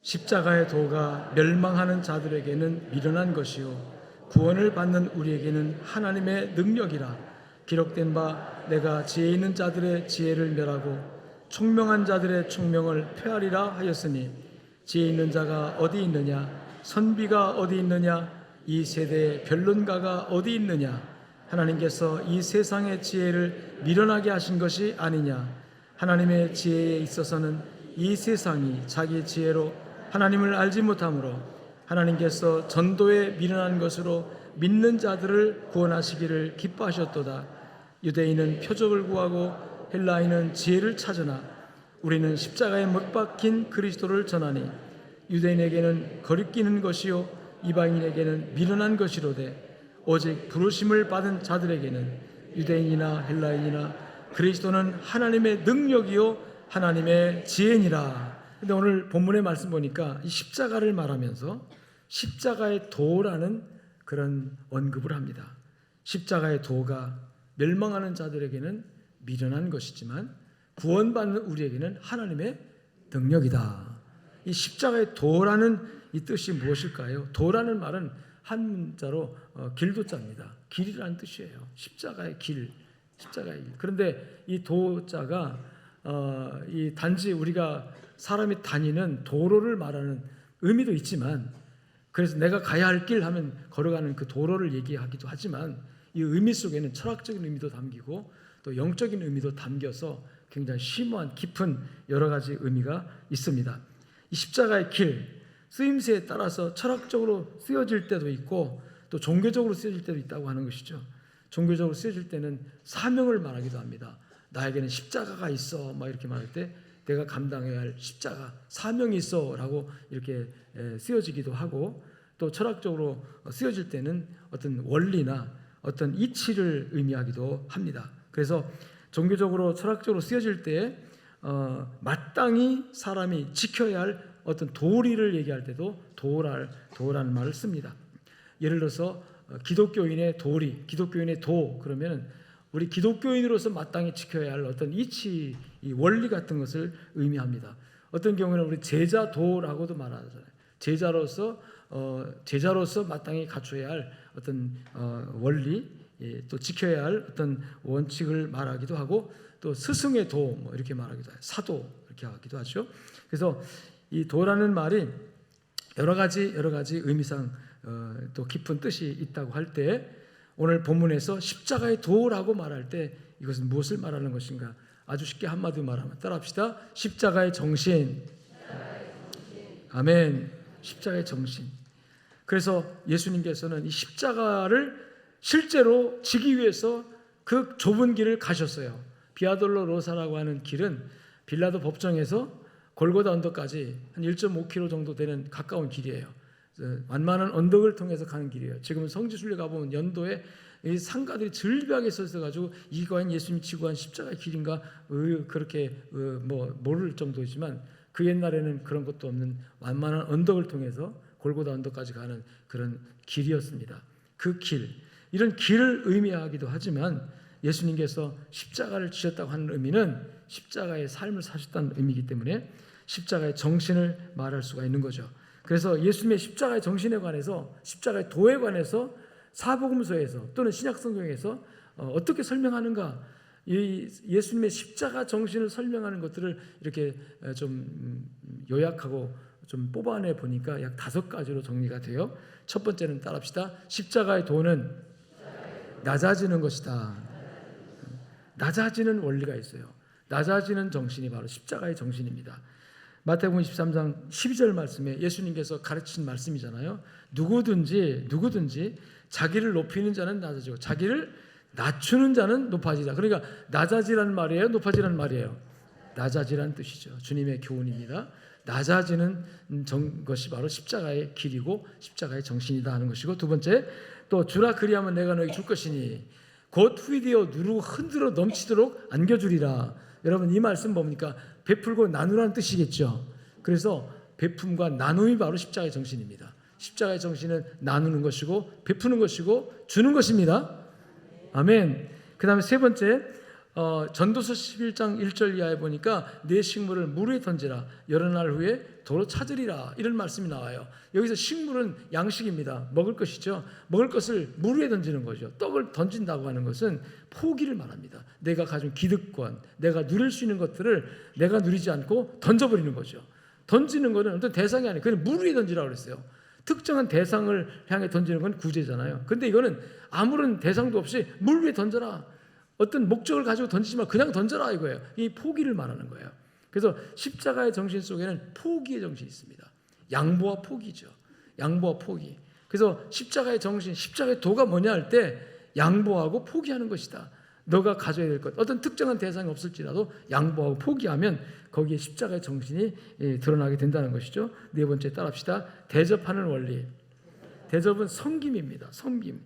십자가의 도가 멸망하는 자들에게는 미련한 것이요 구원을 받는 우리에게는 하나님의 능력이라. 기록된 바 내가 지혜 있는 자들의 지혜를 멸하고 총명한 자들의 총명을 폐하리라 하였으니, 지혜 있는 자가 어디 있느냐, 선비가 어디 있느냐, 이 세대의 변론가가 어디 있느냐. 하나님께서 이 세상의 지혜를 미련하게 하신 것이 아니냐. 하나님의 지혜에 있어서는 이 세상이 자기 지혜로 하나님을 알지 못하므로 하나님께서 전도에 미련한 것으로 믿는 자들을 구원하시기를 기뻐하셨도다. 유대인은 표적을 구하고 헬라인은 지혜를 찾으나 우리는 십자가에 못 박힌 그리스도를 전하니, 유대인에게는 거리끼는 것이요 이방인에게는 미련한 것이로되 오직 부르심을 받은 자들에게는 유대인이나 헬라인이나 그리스도는 하나님의 능력이요 하나님의 지혜니라. 근데 오늘 본문의 말씀 보니까 이 십자가를 말하면서 십자가의 도라는 그런 언급을 합니다. 십자가의 도가 멸망하는 자들에게는 미련한 것이지만 구원받는 우리에게는 하나님의 능력이다. 이 십자가의 도라는 이 뜻이 무엇일까요? 도라는 말은 한 문자로 길도자입니다. 길이라는 뜻이에요. 십자가의 길, 십자가의 길. 그런데 이 도자가 이 단지 우리가 사람이 다니는 도로를 말하는 의미도 있지만, 그래서 내가 가야 할 길 하면 걸어가는 그 도로를 얘기하기도 하지만, 이 의미 속에는 철학적인 의미도 담기고 또 영적인 의미도 담겨서 굉장히 심오한 깊은 여러 가지 의미가 있습니다. 이 십자가의 길, 쓰임새에 따라서 철학적으로 쓰여질 때도 있고 또 종교적으로 쓰여질 때도 있다고 하는 것이죠. 종교적으로 쓰여질 때는 사명을 말하기도 합니다. 나에게는 십자가가 있어, 막 이렇게 말할 때 내가 감당해야 할 십자가, 사명이 있어라고 이렇게 쓰여지기도 하고, 또 철학적으로 쓰여질 때는 어떤 원리나 어떤 이치를 의미하기도 합니다. 그래서 종교적으로 철학적으로 쓰여질 때 마땅히 사람이 지켜야 할 어떤 도리를 얘기할 때도 도라는 말을 씁니다. 예를 들어서 기독교인의 도리, 기독교인의 도 그러면 우리 기독교인으로서 마땅히 지켜야 할 어떤 이치, 이 원리 같은 것을 의미합니다. 어떤 경우는 우리 제자도라고도 말하잖아요. 제자로서 마땅히 갖춰야 할 어떤 원리, 또 지켜야 할 어떤 원칙을 말하기도 하고, 또 스승의 도 뭐 이렇게 말하기도 해요. 사도 이렇게 하기도 하죠. 그래서 이 도라는 말이 여러 가지 의미상 또 깊은 뜻이 있다고 할 때, 오늘 본문에서 십자가의 도라고 말할 때 이것은 무엇을 말하는 것인가? 아주 쉽게 한마디로 말하면 따라합시다. 십자가의 정신. 아멘. 십자가의 정신. 그래서 예수님께서는 이 십자가를 실제로 지기 위해서 그 좁은 길을 가셨어요. 비아돌로로사라고 하는 길은 빌라도 법정에서 골고다 언덕까지 한 1.5km 정도 되는 가까운 길이에요. 완만한 언덕을 통해서 가는 길이에요. 지금은 성지순례 가보면 연도에 이 상가들이 즐비하게 서 있어가지고 이게 과연 예수님이 지고 간 십자가의 길인가 그렇게 모를 정도이지만, 그 옛날에는 그런 것도 없는 완만한 언덕을 통해서 골고다 언덕까지 가는 그런 길이었습니다. 그 길, 이런 길을 의미하기도 하지만 예수님께서 십자가를 지셨다고 하는 의미는 십자가의 삶을 사셨다는 의미이기 때문에 십자가의 정신을 말할 수가 있는 거죠. 그래서 예수님의 십자가의 정신에 관해서, 십자가의 도에 관해서 사복음서에서 또는 신약성경에서 어떻게 설명하는가, 이 예수님의 십자가 정신을 설명하는 것들을 이렇게 좀 요약하고 좀 뽑아내 보니까 약 5가지로 정리가 돼요. 첫 번째는 따라합시다. 십자가의 도는 낮아지는 것이다. 낮아지는 원리가 있어요. 낮아지는 정신이 바로 십자가의 정신입니다. 마태복음 23장 12절 말씀에 예수님께서 가르친 말씀이잖아요. 누구든지 자기를 높이는 자는 낮아지고 자기를 낮추는 자는 높아지라. 그러니까 낮아지라는 말이에요, 높아지라는 말이에요? 낮아지라는 뜻이죠. 주님의 교훈입니다. 낮아지는 것이 바로 십자가의 길이고 십자가의 정신이다 하는 것이고, 두 번째, 또 주라 그리하면 내가 너에게 줄 것이니 곧 후이되어 누르고 흔들어 넘치도록 안겨주리라. 여러분, 이 말씀 뭡니까? 베풀고 나누라는 뜻이겠죠. 그래서 베품과 나눔이 바로 십자가의 정신입니다. 십자가의 정신은 나누는 것이고 베푸는 것이고 주는 것입니다. 아멘. 그 다음에 세 번째, 전도서 11장 1절 이하에 보니까 내 식물을 물 위에 던지라 여러 날 후에 도로 찾으리라 이런 말씀이 나와요. 여기서 식물은 양식입니다. 먹을 것이죠. 먹을 것을 물 위에 던지는 거죠. 떡을 던진다고 하는 것은 포기를 말합니다. 내가 가진 기득권, 내가 누릴 수 있는 것들을 내가 누리지 않고 던져버리는 거죠. 던지는 것은 어떤 대상이 아니에요. 그냥 물 위에 던지라고 그랬어요. 특정한 대상을 향해 던지는 건 구제잖아요. 근데 이거는 아무런 대상도 없이 물 위에 던져라. 어떤 목적을 가지고 던지지 마. 그냥 던져라 이거예요. 이 포기를 말하는 거예요. 그래서 십자가의 정신 속에는 포기의 정신이 있습니다. 양보와 포기죠. 양보와 포기. 그래서 십자가의 정신, 십자가의 도가 뭐냐 할 때 양보하고 포기하는 것이다. 너가 가져야 될 것, 어떤 특정한 대상이 없을지라도 양보하고 포기하면 거기에 십자가의 정신이 드러나게 된다는 것이죠. 네 번째 따라합시다. 대접하는 원리. 대접은 섬김입니다. 섬김.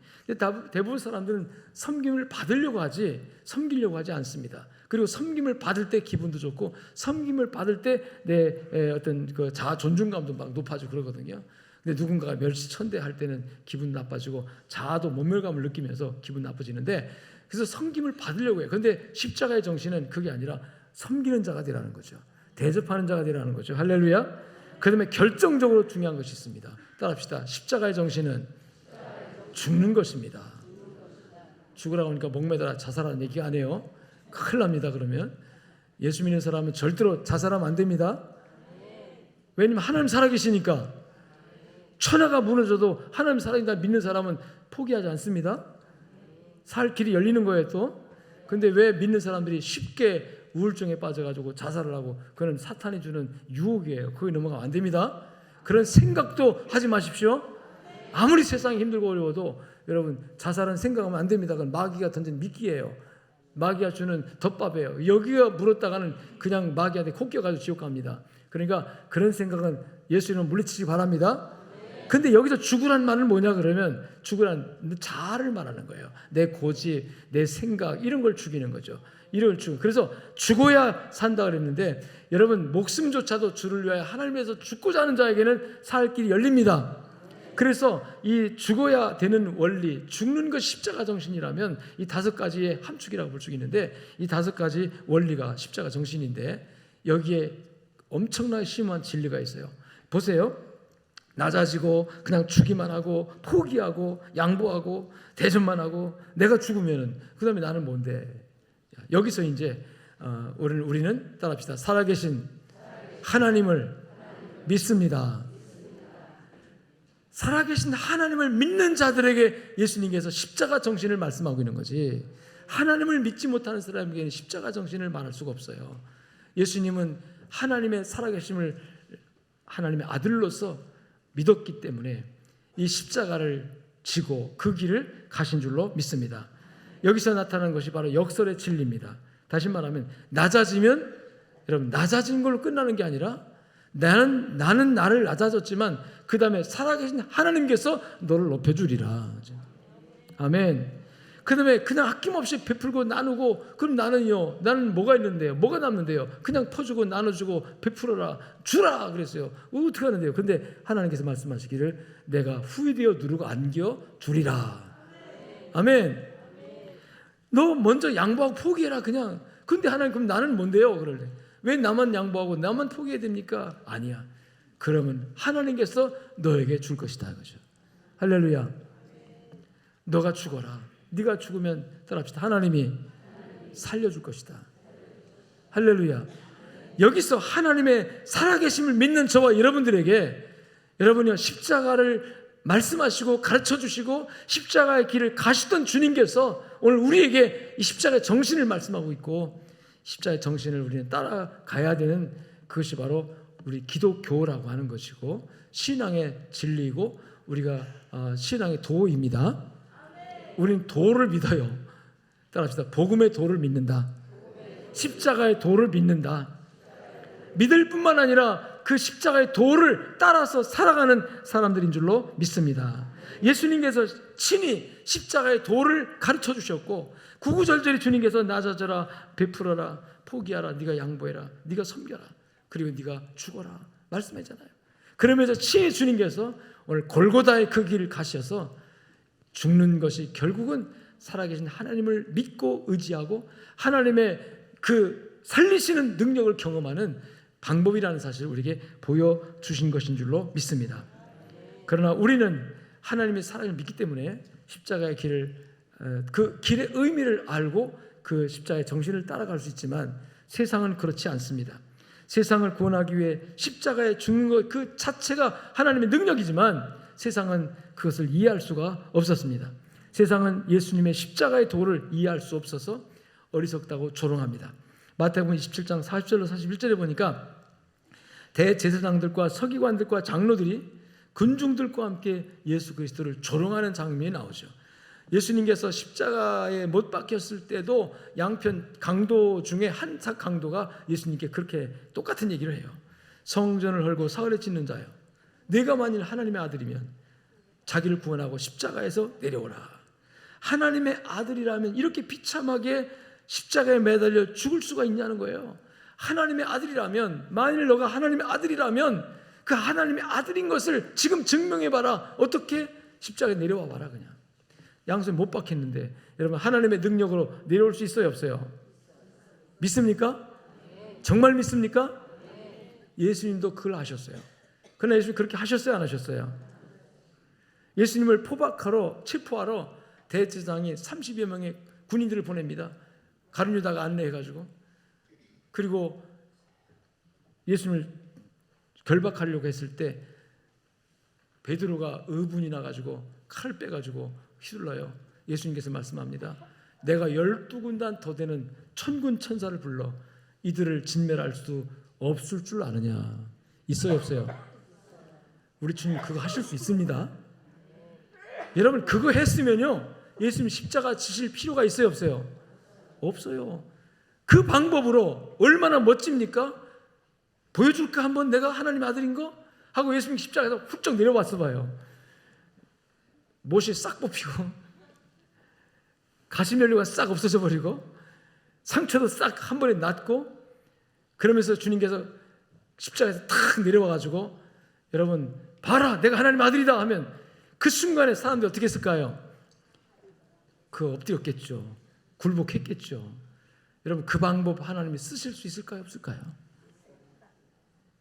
대부분 사람들은 섬김을 받으려고 하지 섬기려고 하지 않습니다. 그리고 섬김을 받을 때 기분도 좋고 섬김을 받을 때 내 어떤 그 자아 존중감도 막 높아지고 그러거든요. 근데 누군가가 멸시천대할 때는 기분 나빠지고 자아도 모멸감을 느끼면서 기분 나빠지는데 그래서 섬김을 받으려고 해요. 그런데 십자가의 정신은 그게 아니라 섬기는 자가 되라는 거죠. 대접하는 자가 되라는 거죠. 할렐루야. 그 다음에 결정적으로 중요한 것이 있습니다. 따라합시다. 십자가의 정신은 죽는 것입니다. 죽으라고 하니까 목매달아 자살하는 얘기 안 해요. 큰일 납니다. 그러면 예수 믿는 사람은 절대로 자살하면 안 됩니다. 왜냐하면 하나님 살아계시니까. 천하가 무너져도 하나님 살아계신다 믿는 사람은 포기하지 않습니다. 살 길이 열리는 거예요 또. 근데 왜 믿는 사람들이 쉽게 우울증에 빠져가지고 자살을 하고, 그건 사탄이 주는 유혹이에요. 거기 넘어가면 안 됩니다. 그런 생각도 하지 마십시오. 아무리 세상이 힘들고 어려워도 여러분 자살은 생각하면 안 됩니다. 그건 마귀가 던진 미끼예요. 마귀가 주는 덮밥이에요. 여기가 물었다가는 그냥 마귀한테 코 껴가지고 지옥 갑니다. 그러니까 그런 생각은 예수 이름으로 물리치기 바랍니다. 근데 여기서 죽으란 말은 뭐냐 그러면 죽으란 자아를 말하는 거예요. 내 고집, 내 생각 이런 걸 죽이는 거죠. 이런 걸 죽. 그래서 죽어야 산다 그랬는데 여러분 목숨조차도 주를 위하여 하나님에서 죽고자 하는 자에게는 살 길이 열립니다. 그래서 이 죽어야 되는 원리, 죽는 것 십자가 정신이라면 이 5가지의 함축이라고 볼 수 있는데 이 5가지 원리가 십자가 정신인데 여기에 엄청나게 심한 진리가 있어요. 보세요. 낮아지고 그냥 주기만 하고 포기하고 양보하고 대접만 하고 내가 죽으면은 그 다음에 나는 뭔데? 여기서 이제 우리는 따라합시다. 살아계신 하나님을 믿습니다. 살아계신 하나님을 믿는 자들에게 예수님께서 십자가 정신을 말씀하고 있는 거지. 하나님을 믿지 못하는 사람에게는 십자가 정신을 말할 수가 없어요. 예수님은 하나님의 살아계심을 하나님의 아들로서 믿었기 때문에 이 십자가를 지고 그 길을 가신 줄로 믿습니다. 여기서 나타나는 것이 바로 역설의 진리입니다. 다시 말하면 낮아지면 여러분 낮아진 걸로 끝나는 게 아니라 나는 나를 낮아졌지만 그 다음에 살아계신 하나님께서 너를 높여주리라. 아멘. 그 다음에 그냥 아낌없이 베풀고 나누고 그럼 나는 뭐가 있는데요? 뭐가 남는데요? 그냥 퍼주고 나눠주고 베풀어라 주라 그랬어요. 어떻게 하는데요? 근데 하나님께서 말씀하시기를 내가 후이되어 누르고 안겨 주리라. 아멘. 너 먼저 양보하고 포기해라 그냥. 근데 하나님 그럼 나는 뭔데요? 그럴래. 왜 나만 양보하고 나만 포기해야 됩니까? 아니야. 그러면 하나님께서 너에게 줄 것이다 그죠. 할렐루야. 너가 죽어라. 네가 죽으면 따라합시다. 하나님이 살려줄 것이다. 할렐루야. 여기서 하나님의 살아계심을 믿는 저와 여러분들에게 여러분이 십자가를 말씀하시고 가르쳐주시고 십자가의 길을 가시던 주님께서 오늘 우리에게 이 십자가의 정신을 말씀하고 있고 십자가의 정신을 우리는 따라가야 되는 그것이 바로 우리 기독교라고 하는 것이고 신앙의 진리이고 우리가 신앙의 도입니다. 우리는 도를 믿어요. 따라합시다. 복음의 도를 믿는다. 십자가의 도를 믿는다. 믿을 뿐만 아니라 그 십자가의 도를 따라서 살아가는 사람들인 줄로 믿습니다. 예수님께서 친히 십자가의 도를 가르쳐 주셨고 구구절절히 주님께서 낮아져라, 베풀어라, 포기하라, 네가 양보해라, 네가 섬겨라, 그리고 네가 죽어라 말씀하잖아요. 그러면서 친히 주님께서 오늘 골고다의 그 길을 가셔서 죽는 것이 결국은 살아계신 하나님을 믿고 의지하고 하나님의 그 살리시는 능력을 경험하는 방법이라는 사실을 우리에게 보여주신 것인 줄로 믿습니다. 그러나 우리는 하나님의 사랑을 믿기 때문에 십자가의 길을, 그 길의 의미를 알고 그 십자가의 정신을 따라갈 수 있지만 세상은 그렇지 않습니다. 세상을 구원하기 위해 십자가에 죽는 것 그 자체가 하나님의 능력이지만 세상은 그것을 이해할 수가 없었습니다. 세상은 예수님의 십자가의 도를 이해할 수 없어서 어리석다고 조롱합니다. 마태복음 27장 40절로 41절에 보니까 대제사장들과 서기관들과 장로들이 군중들과 함께 예수 그리스도를 조롱하는 장면이 나오죠. 예수님께서 십자가에 못 박혔을 때도 양편 강도 중에 한 강도가 예수님께 그렇게 똑같은 얘기를 해요. 성전을 헐고 사흘에 찢는 자여, 네가 만일 하나님의 아들이면 자기를 구원하고 십자가에서 내려오라. 하나님의 아들이라면 이렇게 비참하게 십자가에 매달려 죽을 수가 있냐는 거예요. 하나님의 아들이라면, 만일 너가 하나님의 아들이라면 그 하나님의 아들인 것을 지금 증명해봐라. 어떻게? 십자가에 내려와 봐라. 그냥 양손에 못 박혔는데 여러분 하나님의 능력으로 내려올 수 있어요 없어요? 믿습니까? 정말 믿습니까? 예수님도 그걸 하셨어요. 그러나 예수님 그렇게 하셨어요 안 하셨어요? 예수님을 포박하러 체포하러 대제사장이 30여 명의 군인들을 보냅니다. 가룟 유다가 안내해가지고. 그리고 예수님을 결박하려고 했을 때 베드로가 의분이 나가지고 칼을 빼가지고 휘둘러요. 예수님께서 말씀합니다. 내가 12군단 더 되는 천군 천사를 불러 이들을 진멸할 수 없을 줄 아느냐. 있어요 없어요? 우리 주님 그거 하실 수 있습니다. 여러분 그거 했으면요 예수님 십자가 지실 필요가 있어요 없어요? 없어요. 그 방법으로 얼마나 멋집니까? 보여줄까 한번 내가 하나님의 아들인 거? 하고 예수님 십자가에서 훌쩍 내려왔어 봐요. 못이 싹 뽑히고 가시면류가 싹 없어져 버리고 상처도 싹 한 번에 낫고 그러면서 주님께서 십자가에서 탁 내려와가지고 여러분 봐라 내가 하나님의 아들이다 하면 그 순간에 사람들이 어떻게 했을까요? 엎드렸겠죠. 굴복했겠죠. 여러분 그 방법 하나님이 쓰실 수 있을까요 없을까요?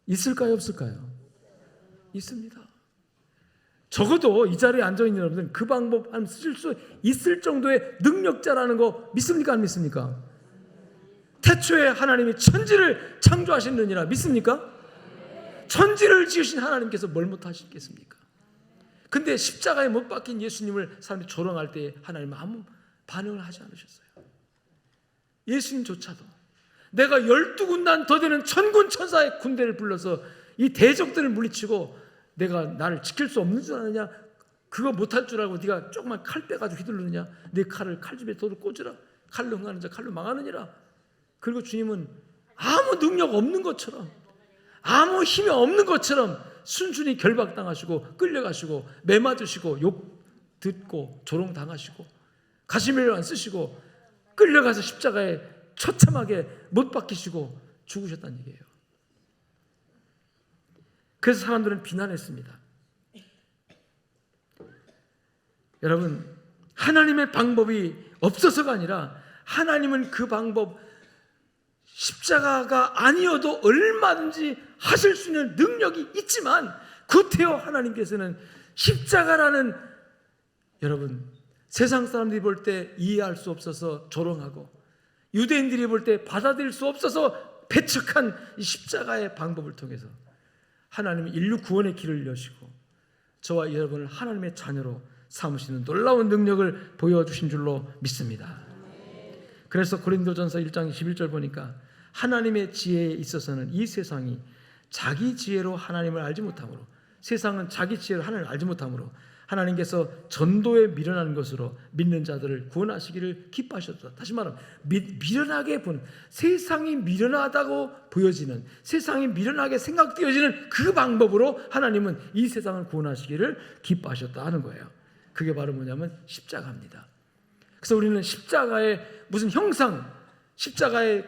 있을까요 없을까요? 있습니다. 적어도 이 자리에 앉아있는 여러분들은 그 방법 하나님 쓰실 수 있을 정도의 능력자라는 거 믿습니까 안 믿습니까? 태초에 하나님이 천지를 창조하셨느니라 믿습니까? 천지를 지으신 하나님께서 뭘 못하시겠습니까? 근데 십자가에 못 박힌 예수님을 사람들이 조롱할 때 하나님은 아무 반응을 하지 않으셨어요. 예수님조차도 내가 12군단 더 되는 천군 천사의 군대를 불러서 이 대적들을 물리치고 내가 나를 지킬 수 없는 줄 아느냐? 그거 못할 줄 알고 네가 조그만 칼 빼가지고 휘두르느냐? 네 칼을 칼집에 돌을 꽂으라. 칼로 흥하는 자 칼로 망하느니라. 그리고 주님은 아무 능력 없는 것처럼 아무 힘이 없는 것처럼 순순히 결박당하시고 끌려가시고 매맞으시고 욕 듣고 조롱당하시고 가시멜로 안 쓰시고 끌려가서 십자가에 처참하게 못 박히시고 죽으셨다는 얘기예요. 그래서 사람들은 비난했습니다. 여러분 하나님의 방법이 없어서가 아니라 하나님은 그 방법 십자가가 아니어도 얼마든지 하실 수 있는 능력이 있지만 구태여 하나님께서는 십자가라는 여러분 세상 사람들이 볼 때 이해할 수 없어서 조롱하고 유대인들이 볼 때 받아들일 수 없어서 배척한 이 십자가의 방법을 통해서 하나님은 인류 구원의 길을 여시고 저와 여러분을 하나님의 자녀로 삼으시는 놀라운 능력을 보여주신 줄로 믿습니다. 그래서 고린도전서 1장 21절 보니까 하나님의 지혜에 있어서는 이 세상이 자기 지혜로 하나님을 알지 못하므로 세상은 자기 지혜로 하나님을 알지 못하므로 하나님께서 전도에 미련한 것으로 믿는 자들을 구원하시기를 기뻐하셨다. 다시 말하면 미련하게 보는 세상이 미련하다고 보여지는 세상이 미련하게 생각되어지는 그 방법으로 하나님은 이 세상을 구원하시기를 기뻐하셨다 하는 거예요. 그게 바로 뭐냐면 십자가입니다. 그래서 우리는 십자가의 무슨 형상 십자가의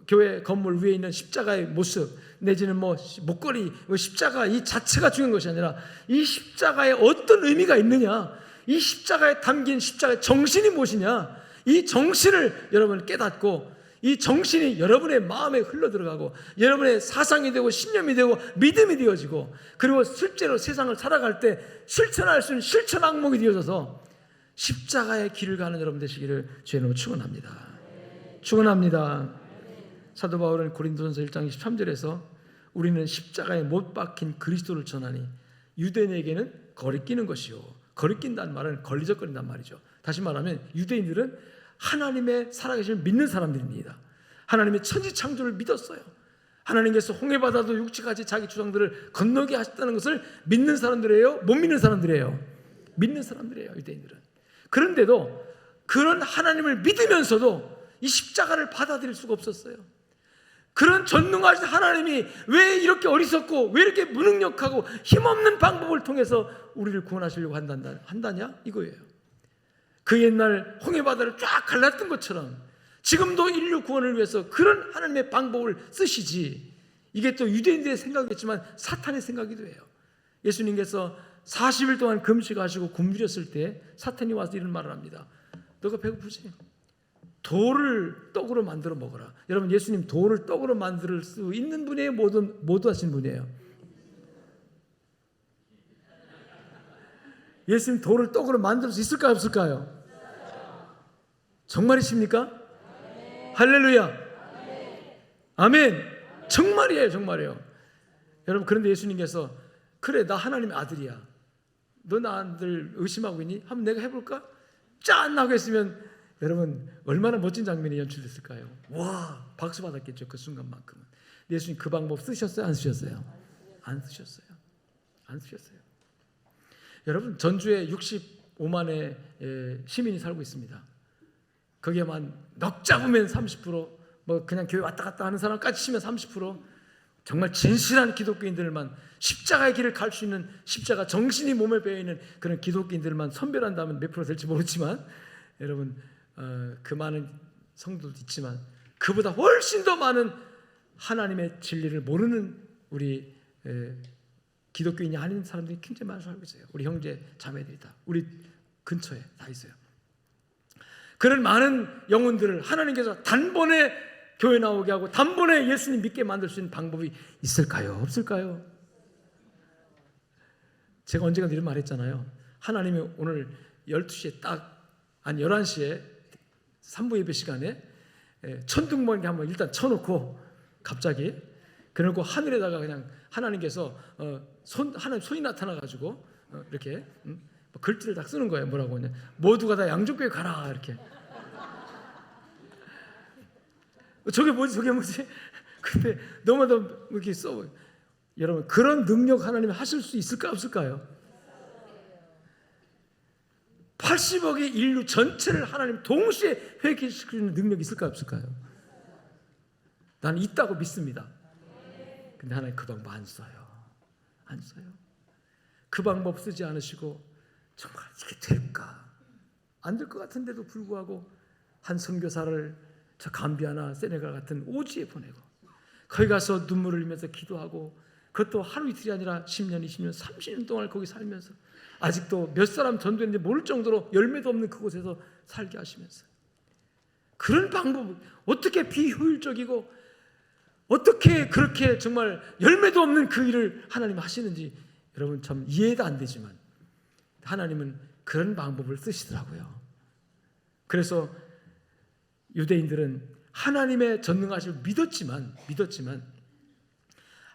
교회 건물 위에 있는 십자가의 모습 내지는 목걸이 십자가 이 자체가 중요한 것이 아니라 이 십자가에 어떤 의미가 있느냐 이 십자가에 담긴 십자가의 정신이 무엇이냐, 이 정신을 여러분 깨닫고 이 정신이 여러분의 마음에 흘러들어가고 여러분의 사상이 되고 신념이 되고 믿음이 되어지고, 그리고 실제로 세상을 살아갈 때 실천할 수 있는 실천 항목이 되어져서 십자가의 길을 가는 여러분 되시기를 주의 이름으로 축원합니다. 축원합니다. 사도 바울은 고린도전서 1장 23절에서 우리는 십자가에 못 박힌 그리스도를 전하니 유대인에게는 거리끼는 것이요, 거리낀다는 말은 걸리적거린단 말이죠. 다시 말하면 유대인들은 하나님의 살아계심을 믿는 사람들입니다. 하나님의 천지창조를 믿었어요. 하나님께서 홍해바다도 육지까지 자기 주장들을 건너게 하셨다는 것을 믿는 사람들이에요? 못 믿는 사람들이에요? 믿는 사람들이에요, 유대인들은. 그런데도 그런 하나님을 믿으면서도 이 십자가를 받아들일 수가 없었어요. 그런 전능하신 하나님이 왜 이렇게 어리석고 왜 이렇게 무능력하고 힘없는 방법을 통해서 우리를 구원하시려고 한다냐? 이거예요. 그 옛날 홍해바다를 쫙 갈랐던 것처럼 지금도 인류 구원을 위해서 그런 하나님의 방법을 쓰시지. 이게 또 유대인들의 생각이겠지만 사탄의 생각이기도 해요. 예수님께서 40일 동안 금식하시고 굶주렸을 때 사탄이 와서 이런 말을 합니다. 너가 배고프지? 돌을 떡으로 만들어 먹어라. 여러분, 예수님 돌을 떡으로 만들 수 있는 분이에요? 못 하신 분이에요? 예수님 돌을 떡으로 만들 수 있을까요, 없을까요? 정말이십니까? 할렐루야. 아멘. 정말이에요, 정말이에요. 여러분, 그런데 예수님께서 그래, 나 하나님의 아들이야, 너 나를 의심하고 있니? 한번 내가 해볼까? 짠! 하고 했으면 여러분 얼마나 멋진 장면이 연출됐을까요? 와, 박수 받았겠죠, 그 순간만큼은. 예수님 그 방법 쓰셨어요, 안 쓰셨어요? 안 쓰셨어요. 안 쓰셨어요. 여러분, 전주에 65만의 시민이 살고 있습니다. 거기에만 넉 잡으면 30%, 뭐 그냥 교회 왔다 갔다 하는 사람까지 치면 30%, 정말 진실한 기독교인들만, 십자가의 길을 갈 수 있는 십자가 정신이 몸에 배어있는 그런 기독교인들만 선별한다면 몇 프로 될지 모르지만, 여러분 그 많은 성도도 있지만 그보다 훨씬 더 많은 하나님의 진리를 모르는 우리 기독교인이 아닌 사람들이 굉장히 많이 살고 있어요. 우리 형제 자매들이 다 우리 근처에 다 있어요. 그런 많은 영혼들을 하나님께서 단번에 교회 나오게 하고 단번에 예수님 믿게 만들 수 있는 방법이 있을까요? 없을까요? 제가 언젠가 이런 말 했잖아요. 하나님이 오늘 12시에 딱, 아니 11시에 3부 예배 시간에 천둥번개 한번 일단 쳐놓고 갑자기 그래놓고 하늘에다가 그냥 하나님께서 하나님 손이 나타나가지고 이렇게 글귀를 딱 쓰는 거예요. 뭐라고 하냐, 모두가 다 양쪽교회 가라, 이렇게. 저게 뭐지? 근데 너무나도 이렇게 써. 여러분, 그런 능력 하나님이 하실 수 있을까, 없을까요? 80억의 인류 전체를 하나님 동시에 회개시키는 능력이 있을까요, 없을까요? 나는 있다고 믿습니다. 근데 하나님 그 방법 안 써요. 안 써요. 그 방법 쓰지 않으시고 정말 이게 될까? 안 될 것 같은데도 불구하고 한 선교사를 저 감비아나 세네갈 같은 오지에 보내고 거기 가서 눈물을 흘리면서 기도하고, 그것도 하루 이틀이 아니라 10년, 20년, 30년 동안 거기 살면서 아직도 몇 사람 전도했는지 모를 정도로 열매도 없는 그곳에서 살게 하시면서, 그런 방법, 어떻게 비효율적이고 어떻게 그렇게 정말 열매도 없는 그 일을 하나님 하시는지 여러분 참 이해가 안 되지만 하나님은 그런 방법을 쓰시더라고요. 그래서 유대인들은 하나님의 전능하심을 믿었지만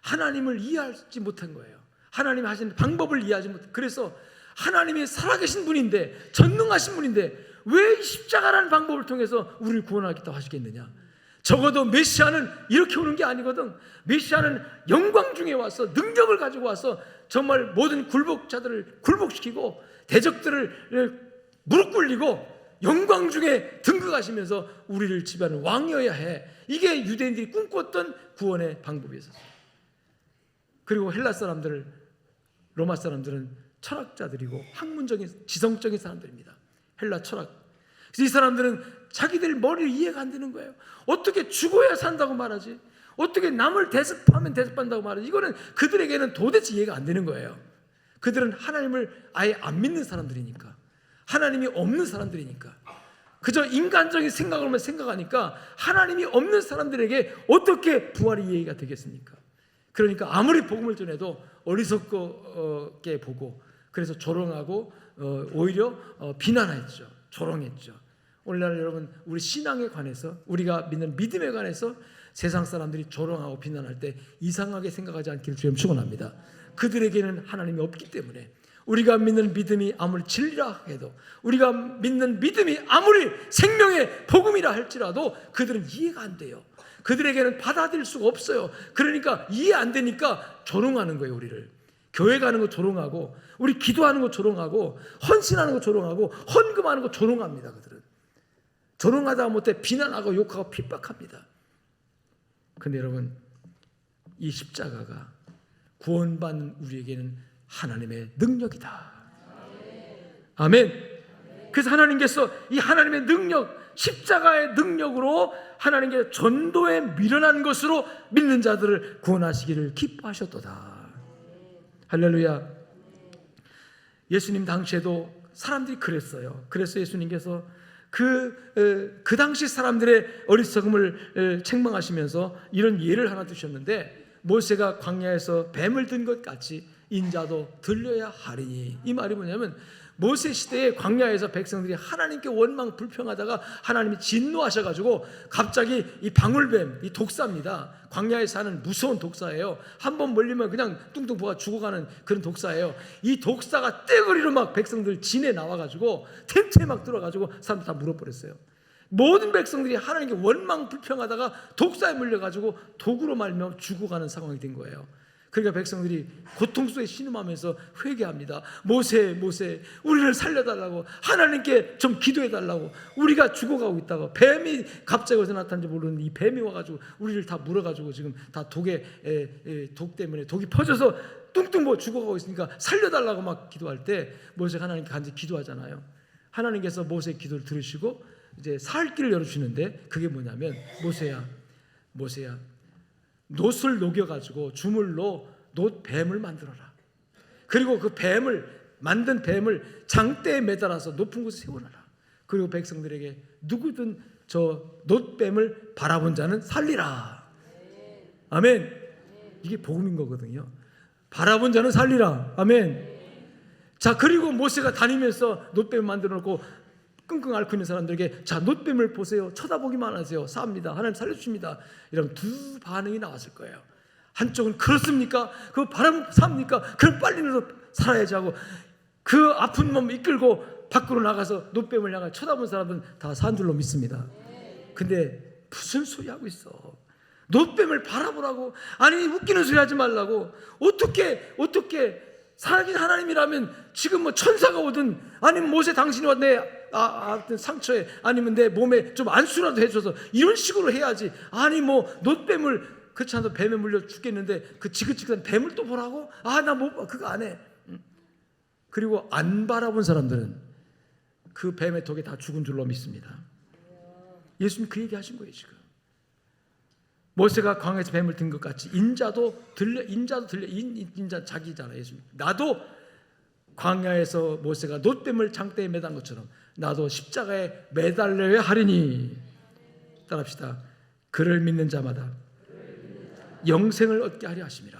하나님을 이해하지 못한 거예요. 하나님이 하시는 방법을 이해하지 못. 그래서 하나님이 살아계신 분인데, 전능하신 분인데 왜 십자가라는 방법을 통해서 우리를 구원하겠다고 하시겠느냐? 적어도 메시아는 이렇게 오는 게 아니거든. 메시아는 영광 중에 와서 능력을 가지고 와서 정말 모든 굴복자들을 굴복시키고 대적들을 무릎 꿇리고 영광 중에 등극하시면서 우리를 지배하는 왕이어야 해. 이게 유대인들이 꿈꿨던 구원의 방법이었어요. 그리고 헬라 사람들, 로마 사람들은 철학자들이고 학문적인 지성적인 사람들입니다. 헬라 철학. 이 사람들은 자기들 머리를 이해가 안 되는 거예요. 어떻게 죽어야 산다고 말하지? 어떻게 남을 대접하면 대접한다고 말하지? 이거는 그들에게는 도대체 이해가 안 되는 거예요. 그들은 하나님을 아예 안 믿는 사람들이니까. 하나님이 없는 사람들이니까. 그저 인간적인 생각으로만 생각하니까 하나님이 없는 사람들에게 어떻게 부활의 이해가 되겠습니까? 그러니까 아무리 복음을 전해도 어리석게 보고, 그래서 조롱하고 오히려 비난했죠. 조롱했죠. 오늘날 여러분, 우리 신앙에 관해서, 우리가 믿는 믿음에 관해서 세상 사람들이 조롱하고 비난할 때 이상하게 생각하지 않기를 주님 축원합니다. 그들에게는 하나님이 없기 때문에, 우리가 믿는 믿음이 아무리 진리라 해도, 우리가 믿는 믿음이 아무리 생명의 복음이라 할지라도 그들은 이해가 안 돼요. 그들에게는 받아들일 수가 없어요. 그러니까 이해 안 되니까 조롱하는 거예요. 우리를 교회 가는 거 조롱하고, 우리 기도하는 거 조롱하고, 헌신하는 거 조롱하고, 헌금하는 거 조롱합니다. 그들은 조롱하다 못해 비난하고 욕하고 핍박합니다. 근데 여러분, 이 십자가가 구원받는 우리에게는 하나님의 능력이다. 아멘. 그래서 하나님께서 이 하나님의 능력, 십자가의 능력으로 하나님께 전도에 미련한 것으로 믿는 자들을 구원하시기를 기뻐하셨도다. 할렐루야. 예수님 당시에도 사람들이 그랬어요. 그래서 예수님께서 그 당시 사람들의 어리석음을 책망하시면서 이런 예를 하나 두셨는데, 모세가 광야에서 뱀을 든 것 같이 인자도 들려야 하리니. 이 말이 뭐냐면, 모세 시대에 광야에서 백성들이 하나님께 원망 불평하다가 하나님이 진노하셔가지고 갑자기 이 방울뱀, 이 독사입니다. 광야에 사는 무서운 독사예요. 한번 몰리면 그냥 뚱뚱 부어 죽어가는 그런 독사예요. 이 독사가 떼거리로 막 백성들 진에 나와가지고 텐트에 막 들어가지고 사람들 다 물어버렸어요. 모든 백성들이 하나님께 원망 불평하다가 독사에 물려가지고 독으로 말며 죽어가는 상황이 된 거예요. 그러니까 백성들이 고통 속에 신음하면서 회개합니다. 모세, 모세, 우리를 살려달라고, 하나님께 좀 기도해달라고, 우리가 죽어가고 있다고. 뱀이 갑자기 어디서 나타난지 모르는 이 뱀이 와가지고 우리를 다 물어가지고 지금 다 독 때문에 독이 퍼져서 뚱뚱 뭐 죽어가고 있으니까 살려달라고 막 기도할 때 모세가 하나님께 간절히 기도하잖아요. 하나님께서 모세의 기도를 들으시고 이제 살 길을 열어주시는데, 그게 뭐냐면, 모세야, 모세야, 놋을 녹여가지고 주물로 놋뱀을 만들어라. 그리고 그 뱀을, 만든 뱀을 장대에 매달아서 높은 곳에 세워놔라. 그리고 백성들에게 누구든 저 놋뱀을 바라본 자는 살리라. 아멘. 이게 복음인 거거든요. 바라본 자는 살리라. 아멘. 자, 그리고 모세가 다니면서 놋뱀을 만들어 놓고 끙끙 앓고 있는 사람들에게, 자, 놋뱀을 보세요. 쳐다보기만 하세요. 삽니다. 하나님 살려주십니다. 이런 두 반응이 나왔을 거예요. 한쪽은 그렇습니까? 그거 바람 삽니까? 그럼 빨리라도 살아야지 하고, 그 아픈 몸 이끌고 밖으로 나가서 놋뱀을 향해 쳐다본 사람은 다 산 줄로 믿습니다. 근데 무슨 소리 하고 있어? 놋뱀을 바라보라고? 아니, 웃기는 소리 하지 말라고. 어떻게 살아계신 하나님이라면 지금 뭐 천사가 오든, 아니면 모세 당신이 내 상처에, 아니면 내 몸에 좀 안수라도 해줘서 이런 식으로 해야지. 아니 뭐 놋뱀을, 그렇지 않아도 뱀에 물려 죽겠는데 그 지긋지긋한 뱀을 또 보라고? 나 못, 그거 안 해. 그리고 안 바라본 사람들은 그 뱀의 독에 다 죽은 줄로 믿습니다. 예수님 그 얘기 하신 거예요. 지금 모세가 광야에서 뱀을 든 것 같이 인자도 들려. 인자 자기잖아요. 예수님, 나도 광야에서 모세가 놋뱀을 장대에 매단 것처럼 나도 십자가에 매달려야 하리니. 따라합시다. 그를 믿는 자마다 영생을 얻게 하려 하심이라.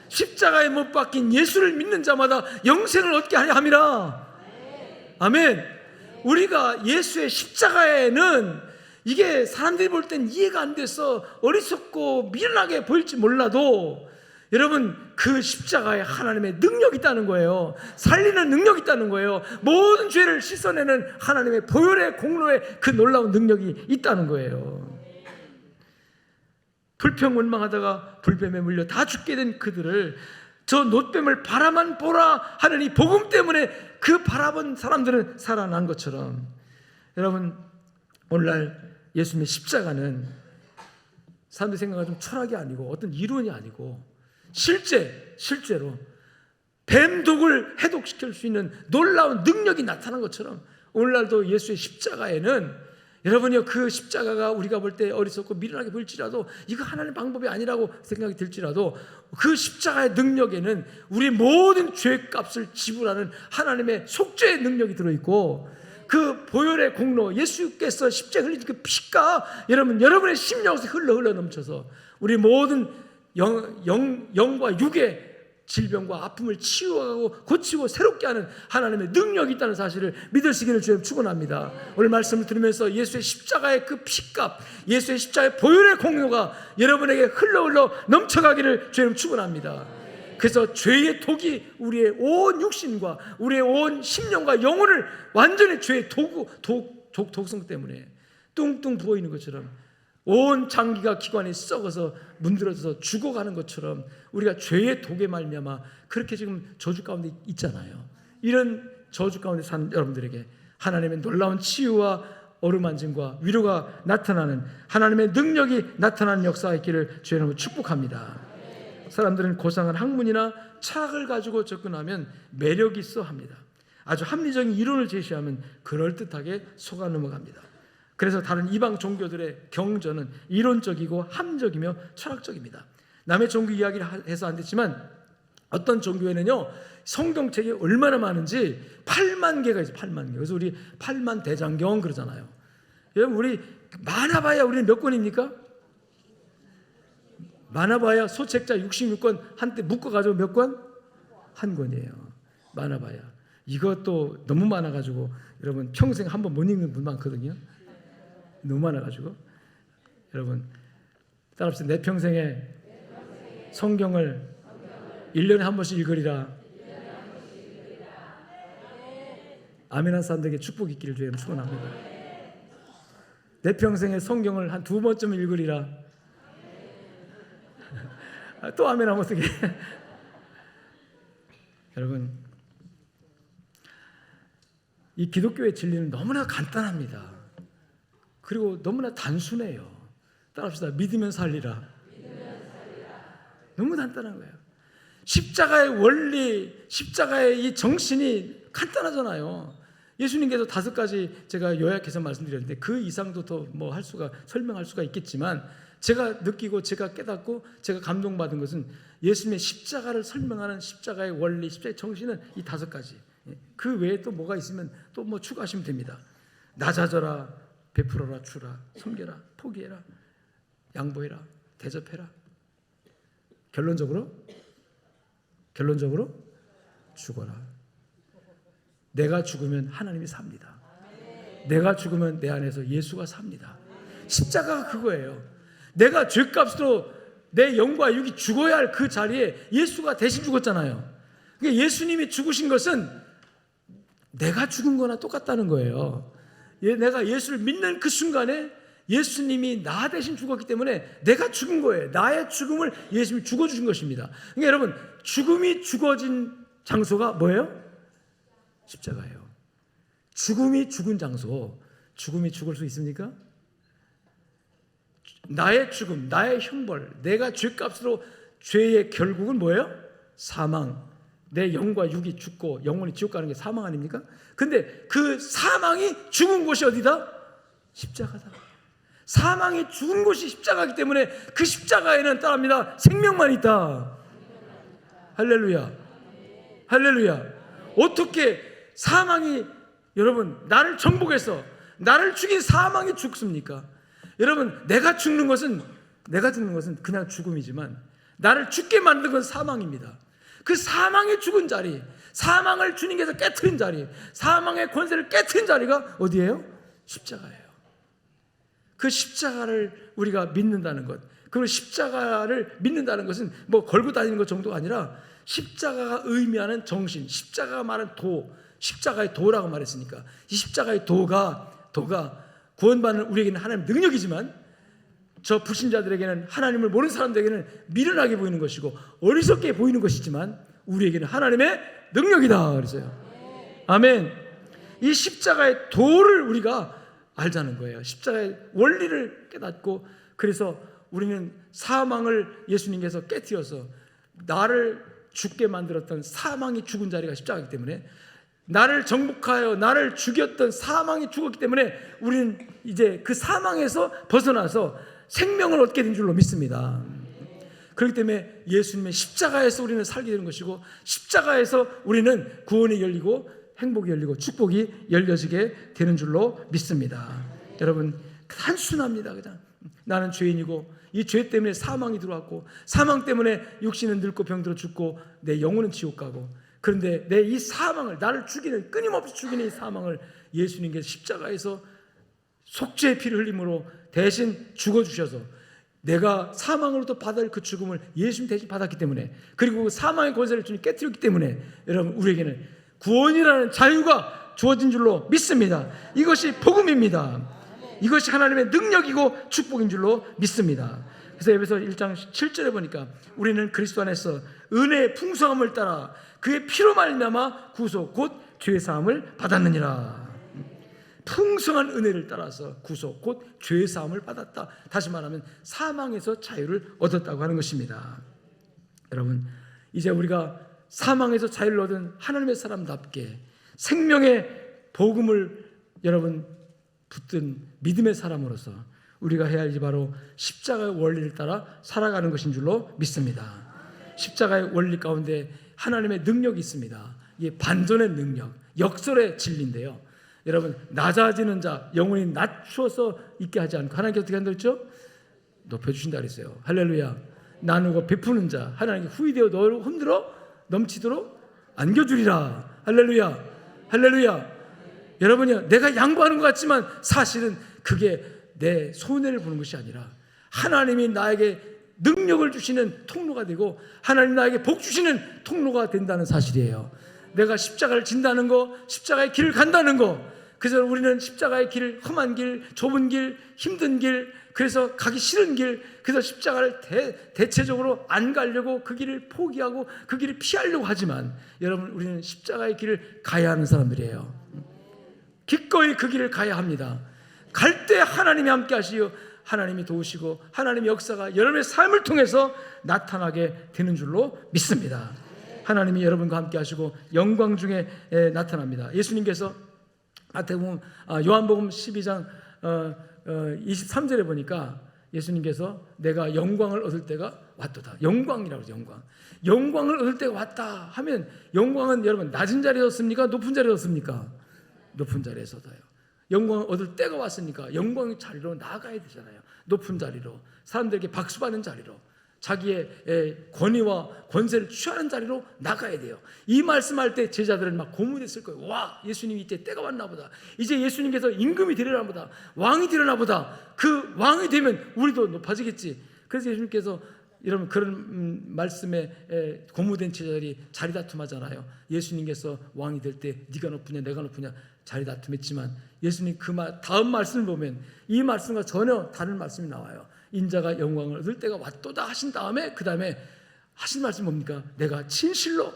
십자가에 못 박힌 예수를 믿는 자마다 영생을 얻게 하려 함이라. 아멘. 우리가 예수의 십자가에는, 이게 사람들이 볼 땐 이해가 안 돼서 어리석고 미련하게 보일지 몰라도, 여러분, 그 십자가에 하나님의 능력이 있다는 거예요. 살리는 능력이 있다는 거예요. 모든 죄를 씻어내는 하나님의 보혈의 공로에 그 놀라운 능력이 있다는 거예요. 불평원망하다가 불뱀에 물려 다 죽게 된 그들을, 저 놋뱀을 바라만 보라 하는 이 복음 때문에 그 바라본 사람들은 살아난 것처럼, 여러분, 오늘날 예수님의 십자가는 사람들이 생각하는 좀 철학이 아니고 어떤 이론이 아니고 실제로 뱀독을 해독시킬 수 있는 놀라운 능력이 나타난 것처럼, 오늘날도 예수의 십자가에는 여러분이요, 그 십자가가 우리가 볼 때 어리석고 미련하게 보일지라도 이거 하나님의 방법이 아니라고 생각이 들지라도 그 십자가의 능력에는 우리 모든 죄값을 지불하는 하나님의 속죄의 능력이 들어있고, 그 보혈의 공로, 예수께서 십자가에 흘린 그 피가 여러분의 심령에서 흘러 넘쳐서 우리 모든 영과 육의 질병과 아픔을 치유하고 고치고 새롭게 하는 하나님의 능력이 있다는 사실을 믿으시기를 주님 축원합니다. 오늘 말씀을 들으면서 예수의 십자가의 그 피값, 예수의 십자가의 보혈의 공로가 여러분에게 흘러 넘쳐가기를 주님 축원합니다. 그래서 죄의 독이 우리의 온 육신과 우리의 온 심령과 영혼을 완전히 죄의 독성 때문에 뚱뚱 부어있는 것처럼, 온 장기가 기관이 썩어서 문드러져서 죽어가는 것처럼 우리가 죄의 독에 말미암아 그렇게 지금 저주 가운데 있잖아요. 이런 저주 가운데 사는 여러분들에게 하나님의 놀라운 치유와 어루만짐과 위로가 나타나는, 하나님의 능력이 나타나는 역사가 있기를 주의 이름으로 축복합니다. 사람들은 고상한 학문이나 철학을 가지고 접근하면 매력이 있어 합니다. 아주 합리적인 이론을 제시하면 그럴듯하게 속아 넘어갑니다. 그래서 다른 이방 종교들의 경전은 이론적이고 함적이며 철학적입니다. 남의 종교 이야기를 해서 안 됐지만 어떤 종교에는요, 성경책이 얼마나 많은지 8만 개가 있어요. 8만 개. 그래서 우리 8만 대장경 그러잖아요. 여러분, 우리 많아봐야 우리는 몇 권입니까? 많아봐야 소책자 66권 한때 묶어가지고 몇 권? 한 권이에요. 많아봐야. 이것도 너무 많아가지고 여러분 평생 한 번 못 읽는 분 많거든요. 너무 많아가지고. 여러분 따라합시다. 내 평생에 성경을 1년에 한 번씩 읽으리라. 아멘한 사람들에게 축복이 있기를 주님 축원합니다. 내 평생에 성경을 한 2번쯤 읽으리라. 또 아멘하면 어떻게? 여러분, 이 기독교의 진리는 너무나 간단합니다. 그리고 너무나 단순해요. 따라합시다. 믿으면 살리라. 너무 간단한 거예요. 십자가의 원리, 십자가의 이 정신이 간단하잖아요. 예수님께서 5가지 제가 요약해서 말씀드렸는데 그 이상도 더 뭐 할 수가, 설명할 수가 있겠지만 제가 느끼고 제가 깨닫고 제가 감동받은 것은 예수님의 십자가를 설명하는 십자가의 원리, 십자가의 정신은 이 5가지. 그 외에 또 뭐가 있으면 또 뭐 추가하시면 됩니다. 낮아져라, 베풀어라, 주라, 섬겨라, 포기해라, 양보해라, 대접해라. 결론적으로 죽어라. 내가 죽으면 하나님이 삽니다. 내가 죽으면 내 안에서 예수가 삽니다. 십자가가 그거예요. 내가 죄값으로 내 영과 육이 죽어야 할 그 자리에 예수가 대신 죽었잖아요. 그러니까 예수님이 죽으신 것은 내가 죽은 거나 똑같다는 거예요. 내가 예수를 믿는 그 순간에 예수님이 나 대신 죽었기 때문에 내가 죽은 거예요. 나의 죽음을 예수님이 죽어주신 것입니다. 그러니까 여러분, 죽음이 죽어진 장소가 뭐예요? 십자가예요. 죽음이 죽은 장소. 죽음이 죽을 수 있습니까? 나의 죽음, 나의 형벌, 내가 죄값으로, 죄의 결국은 뭐예요? 사망. 내 영과 육이 죽고 영혼이 지옥 가는 게 사망 아닙니까? 근데 그 사망이 죽은 곳이 어디다? 십자가다. 사망이 죽은 곳이 십자가이기 때문에 그 십자가에는 따라합니다. 생명만 있다. 할렐루야. 할렐루야. 어떻게 사망이, 여러분, 나를 정복해서 나를 죽인 사망이 죽습니까? 여러분, 내가 죽는 것은 그냥 죽음이지만 나를 죽게 만든 건 사망입니다. 그 사망의 죽은 자리, 사망을 주님께서 깨트린 자리, 사망의 권세를 깨트린 자리가 어디예요? 십자가예요. 그 십자가를 우리가 믿는다는 것, 그리고 십자가를 믿는다는 것은 뭐 걸고 다니는 것 정도가 아니라 십자가가 의미하는 정신, 십자가가 말하는 도, 십자가의 도라고 말했으니까 이 십자가의 도가 구원받는 우리에게는 하나님의 능력이지만 저 불신자들에게는, 하나님을 모르는 사람들에게는 미련하게 보이는 것이고 어리석게 보이는 것이지만 우리에게는 하나님의 능력이다 그랬어요. 아멘. 이 십자가의 도를 우리가 알자는 거예요. 십자가의 원리를 깨닫고, 그래서 우리는 사망을 예수님께서 깨뜨려서 나를 죽게 만들었던 사망이 죽은 자리가 십자가이기 때문에 나를 정복하여 나를 죽였던 사망이 죽었기 때문에 우리는 이제 그 사망에서 벗어나서 생명을 얻게 된 줄로 믿습니다. 그렇기 때문에 예수님의 십자가에서 우리는 살게 되는 것이고, 십자가에서 우리는 구원이 열리고 행복이 열리고 축복이 열려지게 되는 줄로 믿습니다. 여러분, 단순합니다. 그냥 나는 죄인이고 이 죄 때문에 사망이 들어왔고, 사망 때문에 육신은 늙고 병들어 죽고 내 영혼은 지옥 가고, 그런데 내 이 사망을, 나를 죽이는, 끊임없이 죽이는 이 사망을 예수님께서 십자가에서 속죄의 피를 흘림으로 대신 죽어주셔서 내가 사망으로부터 받을 그 죽음을 예수님 대신 받았기 때문에, 그리고 그 사망의 권세를 주님 깨뜨렸기 때문에 여러분, 우리에게는 구원이라는 자유가 주어진 줄로 믿습니다. 이것이 복음입니다. 이것이 하나님의 능력이고 축복인 줄로 믿습니다. 그래서 에베소 1장 7절에 보니까 우리는 그리스도 안에서 은혜의 풍성함을 따라 그의 피로 말미암아 구속 곧 죄 사함을 받았느니라. 풍성한 은혜를 따라서 구속 곧 죄 사함을 받았다. 다시 말하면 사망에서 자유를 얻었다고 하는 것입니다. 여러분, 이제 우리가 사망에서 자유를 얻은 하나님의 사람답게 생명의 복음을 여러분 붙든 믿음의 사람으로서 우리가 해야 할 일이 바로 십자가의 원리를 따라 살아가는 것인 줄로 믿습니다. 십자가의 원리 가운데 하나님의 능력이 있습니다. 이게 반전의 능력, 역설의 진리인데요. 여러분, 낮아지는 자, 영혼이 낮추어서 있게 하지 않고 하나님께서 어떻게 한다고 했죠? 높여주신다 그랬어요. 할렐루야. 나누고 베푸는 자, 하나님께 후이되어 너를 흔들어 넘치도록 안겨주리라. 할렐루야. 할렐루야. 여러분이요, 내가 양보하는 것 같지만 사실은 그게 내 손해를 보는 것이 아니라 하나님이 나에게 능력을 주시는 통로가 되고 하나님 나에게 복 주시는 통로가 된다는 사실이에요. 내가 십자가를 진다는 거, 십자가의 길을 간다는 거, 그래서 우리는 십자가의 길, 험한 길, 좁은 길, 힘든 길, 그래서 가기 싫은 길, 그래서 십자가를 대체적으로 안 가려고 그 길을 포기하고 그 길을 피하려고 하지만 여러분, 우리는 십자가의 길을 가야 하는 사람들이에요. 기꺼이 그 길을 가야 합니다. 갈 때 하나님이 함께 하시고 하나님이 도우시고 하나님의 역사가 여러분의 삶을 통해서 나타나게 되는 줄로 믿습니다. 하나님이 여러분과 함께 하시고 영광 중에 나타납니다. 예수님께서 요한복음 12장 23절에 보니까 예수님께서 내가 영광을 얻을 때가 왔도다. 영광이라고 그러죠. 영광을 얻을 때가 왔다 하면 영광은 여러분 낮은 자리에 얻습니까? 높은 자리에 얻습니까? 높은 자리에서도요. 영광을 얻을 때가 왔으니까 영광의 자리로 나아가야 되잖아요. 높은 자리로, 사람들에게 박수받는 자리로, 자기의 권위와 권세를 취하는 자리로 나가야 돼요. 이 말씀할 때 제자들은 막 고무됐을 거예요. 와, 예수님이 이제 때가 왔나 보다. 이제 예수님께서 임금이 되려나 보다. 왕이 되려나 보다. 그 왕이 되면 우리도 높아지겠지. 그래서 예수님께서 여러분 그런 말씀에 고무된 제자들이 자리 다툼하잖아요. 예수님께서 왕이 될 때 네가 높으냐 내가 높으냐 자리 다툼했지만 예수님 그 다음 말씀을 보면 이 말씀과 전혀 다른 말씀이 나와요. 인자가 영광을 얻을 때가 왔도다 하신 다음에 그 다음에 하신 말씀이 뭡니까? 내가 진실로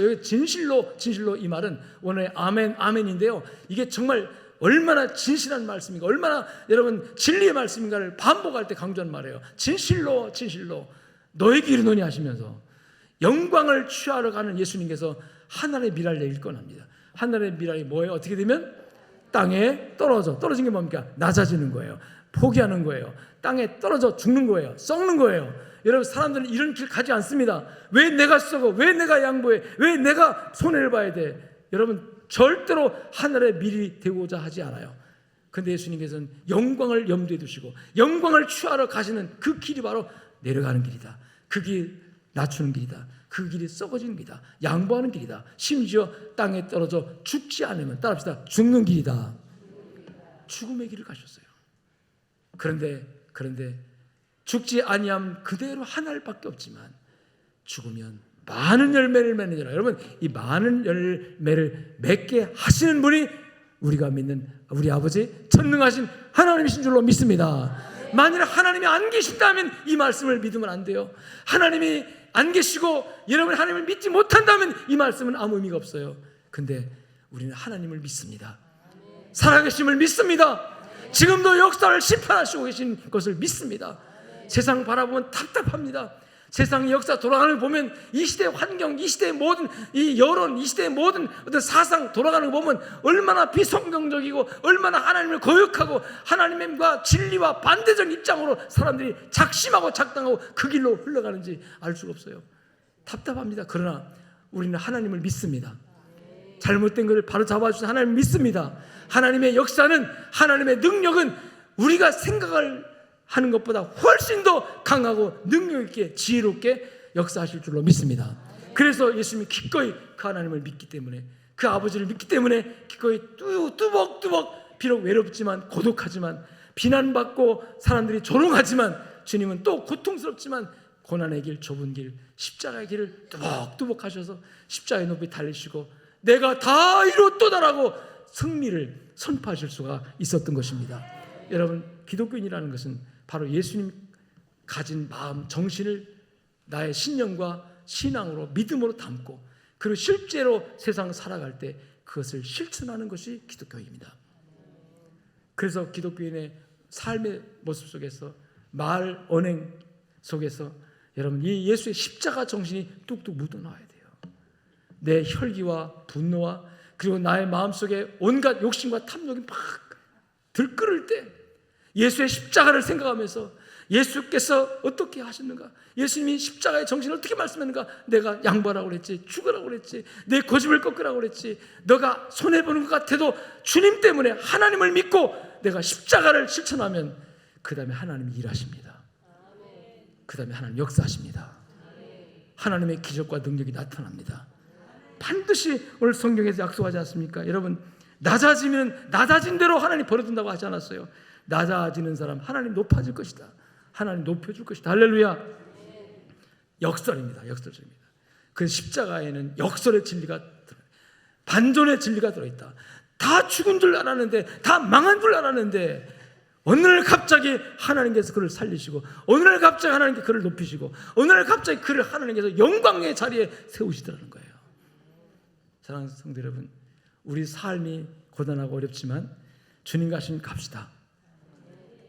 여기 진실로 이 말은 오늘 아멘인데요. 이게 정말 얼마나 진실한 말씀인가, 얼마나 여러분 진리의 말씀인가를 반복할 때 강조한 말이에요. 진실로 너에게 이르노니 하시면서 영광을 취하러 가는 예수님께서 하늘의 미랄을 내길 권합니다. 하늘의 미랄이 뭐예요? 어떻게 되면 땅에 떨어진 게 뭡니까? 낮아지는 거예요. 포기하는 거예요. 땅에 떨어져 죽는 거예요. 썩는 거예요. 여러분, 사람들은 이런 길 가지 않습니다. 왜 내가 썩어? 왜 내가 양보해? 왜 내가 손해를 봐야 돼? 여러분, 절대로 하늘의 밀이 되고자 하지 않아요. 그런데 예수님께서는 영광을 염두에 두시고 영광을 취하러 가시는 그 길이 바로 내려가는 길이다. 그 길 낮추는 길이다. 그 길이 썩어지는 길이다. 양보하는 길이다. 심지어 땅에 떨어져 죽지 않으면 따라합시다. 죽는 길이다. 죽음의 길을 가셨어요. 그런데 죽지 아니함 그대로 하나밖에 없지만 죽으면 많은 열매를 맺느니라. 여러분, 이 많은 열매를 맺게 하시는 분이 우리가 믿는 우리 아버지 전능하신 하나님이신 줄로 믿습니다. 만일 하나님이 안 계신다면 이 말씀을 믿으면 안 돼요. 하나님이 안 계시고 여러분 하나님을 믿지 못한다면 이 말씀은 아무 의미가 없어요. 근데 우리는 하나님을 믿습니다. 살아계심을 믿습니다. 지금도 역사를 심판하시고 계신 것을 믿습니다. 세상 바라보면 답답합니다. 세상의 역사 돌아가는 걸 보면 이 시대의 환경, 이 시대의 모든 이 여론, 이 시대의 모든 어떤 사상 돌아가는 거 보면 얼마나 비성경적이고 얼마나 하나님을 거역하고 하나님과 진리와 반대적 입장으로 사람들이 작심하고 작당하고 그 길로 흘러가는지 알 수가 없어요. 답답합니다. 그러나 우리는 하나님을 믿습니다. 잘못된 것을 바로 잡아주신 하나님을 믿습니다. 하나님의 역사는, 하나님의 능력은 우리가 생각을 하는 것보다 훨씬 더 강하고 능력 있게 지혜롭게 역사하실 줄로 믿습니다. 그래서 예수님이 기꺼이 그 하나님을 믿기 때문에, 그 아버지를 믿기 때문에 기꺼이 뚜벅뚜벅, 비록 외롭지만 고독하지만 비난받고 사람들이 조롱하지만 주님은 또 고통스럽지만 고난의 길, 좁은 길, 십자가의 길을 뚜벅뚜벅 하셔서 십자가의 높이 달리시고 내가 다 이뤘도다라고 승리를 선포하실 수가 있었던 것입니다. 여러분, 기독교인이라는 것은 바로 예수님 가진 마음, 정신을 나의 신념과 신앙으로, 믿음으로 담고 그리고 실제로 세상 살아갈 때 그것을 실천하는 것이 기독교입니다. 그래서 기독교인의 삶의 모습 속에서, 말, 언행 속에서 여러분 이 예수의 십자가 정신이 뚝뚝 묻어나와야 돼요. 내 혈기와 분노와 그리고 나의 마음속에 온갖 욕심과 탐욕이 막 들끓을 때 예수의 십자가를 생각하면서 예수께서 어떻게 하셨는가, 예수님이 십자가의 정신을 어떻게 말씀했는가, 내가 양보하라고 그랬지, 죽으라고 그랬지, 내 고집을 꺾으라고 그랬지, 너가 손해보는 것 같아도 주님 때문에 하나님을 믿고 내가 십자가를 실천하면 그 다음에 하나님이 일하십니다. 그 다음에 하나님 역사하십니다. 하나님의 기적과 능력이 나타납니다. 반드시 오늘 성경에서 약속하지 않습니까? 여러분, 낮아지면 낮아진 대로 하나님 버려둔다고 하지 않았어요? 낮아지는 사람 하나님 높아질 것이다. 하나님 높여줄 것이다. 할렐루야. 역설입니다. 역설입니다. 그 십자가에는 역설의 진리가 반전의 진리가 들어있다. 다 죽은 줄 알았는데, 다 망한 줄 알았는데 어느 날 갑자기 하나님께서 그를 살리시고, 어느 날 갑자기 하나님께서 그를 높이시고, 어느 날 갑자기 그를 하나님께서 영광의 자리에 세우시더라는 거예요. 사랑하는 성도 여러분, 우리 삶이 고단하고 어렵지만 주님과 하시면 갑시다.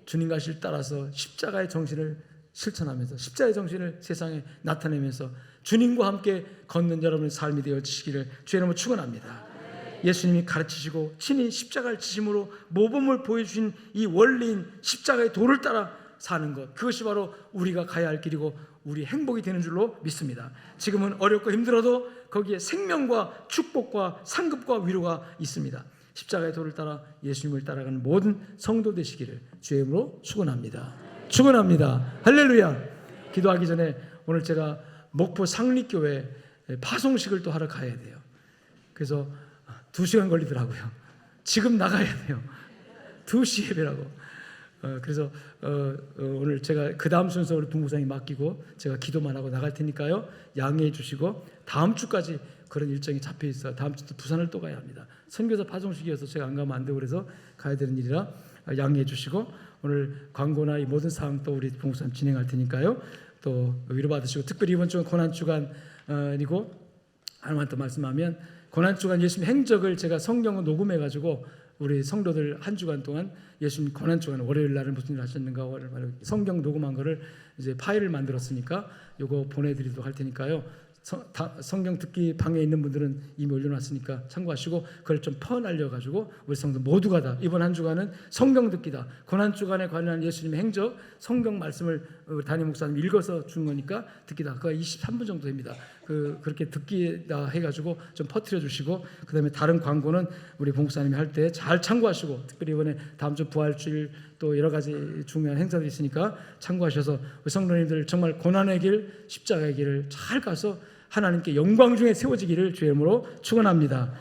주님과 실 따라서 십자가의 정신을 실천하면서 십자가의 정신을 세상에 나타내면서 주님과 함께 걷는 여러분의 삶이 되어지시기를 주의 이름으로 축원합니다. 예수님이 가르치시고 친히 십자가를 지심으로 모범을 보여주신 이 원리인 십자가의 도를 따라 사는 것, 그것이 바로 우리가 가야 할 길이고 우리 행복이 되는 줄로 믿습니다. 지금은 어렵고 힘들어도 거기에 생명과 축복과 상급과 위로가 있습니다. 십자가의 도를 따라 예수님을 따라가는 모든 성도 되시기를 주의 이름으로 축원합니다. 축원합니다. 할렐루야. 기도하기 전에 오늘 제가 목포 상립교회 파송식을 또 하러 가야 돼요. 그래서 2시간 걸리더라고요. 지금 나가야 돼요. 2시 예배라고. 그래서 오늘 제가 그 다음 순서 우리 부목사님이 맡기고 제가 기도만 하고 나갈 테니까요, 양해해 주시고 다음 주까지 그런 일정이 잡혀 있어요. 다음 주도 부산을 또 가야 합니다. 선교사 파송식이어서 제가 안 가면 안 되고 그래서 가야 되는 일이라 양해해 주시고, 오늘 광고나 이 모든 사항 또 우리 부목사님 진행할 테니까요, 또 위로받으시고, 특별히 이번 주는 고난주간이고 하나님한테 말씀하면 고난주간 예수님 행적을 제가 성경을 녹음해가지고 우리 성도들 한 주간 동안 예수님 고난주간 월요일 날은 무슨 일 하셨는가 성경 녹음한 거를 이제 파일을 만들었으니까 요거 보내드리도록 할 테니까요, 성경 듣기 방에 있는 분들은 이미 올려놨으니까 참고하시고 그걸 좀 퍼날려가지고 우리 성도 모두가 다 이번 한 주간은 성경 듣기다, 고난주간에 관련한 예수님의 행적 성경 말씀을 담임 목사님 읽어서 준 거니까 듣기다, 그거 23분 정도 됩니다. 그렇게 듣기다 해가지고 좀 퍼뜨려 주시고, 그 다음에 다른 광고는 우리 봉사님이 할 때 잘 참고하시고, 특별히 이번에 다음 주 부활주일 또 여러 가지 중요한 행사들이 있으니까 참고하셔서 우리 성도님들 정말 고난의 길, 십자가의 길을 잘 가서 하나님께 영광 중에 세워지기를 주의 이름으로 축원합니다.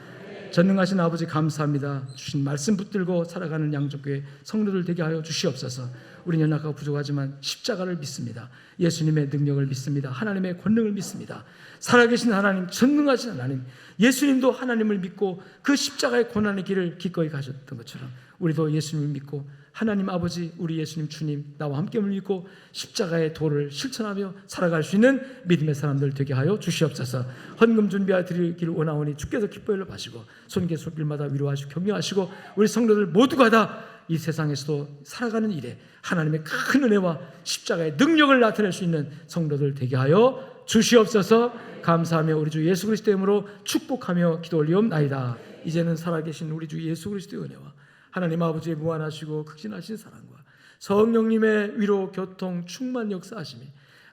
전능하신 아버지 감사합니다. 주신 말씀 붙들고 살아가는 양족교회 성도들 되게 하여 주시옵소서. 우리는 연약하고 부족하지만 십자가를 믿습니다. 예수님의 능력을 믿습니다. 하나님의 권능을 믿습니다. 살아계신 하나님, 전능하신 하나님, 예수님도 하나님을 믿고 그 십자가의 고난의 길을 기꺼이 가셨던 것처럼 우리도 예수님을 믿고 하나님 아버지, 우리 예수님 주님 나와 함께 믿고 십자가의 도를 실천하며 살아갈 수 있는 믿음의 사람들 되게 하여 주시옵소서. 헌금 준비하여 드리기를 원하오니 주께서 기뻐 연락하시고 손길 손길마다 위로하시고 격려하시고 우리 성도들 모두가 다 이 세상에서도 살아가는 일에 하나님의 큰 은혜와 십자가의 능력을 나타낼 수 있는 성도들 되게 하여 주시옵소서. 감사하며 우리 주 예수 그리스도의 이름으로 축복하며 기도 올리옵나이다. 이제는 살아계신 우리 주 예수 그리스도의 은혜와 하나님 아버지의 무한하시고 극진하신 사랑과 성령님의 위로 교통 충만 역사하심이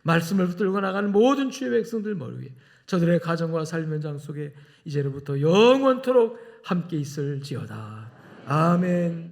말씀을 붙들고 나가는 모든 주의 백성들 머리 위에 저들의 가정과 삶 현장 속에 이제로부터 영원토록 함께 있을지어다. 아멘.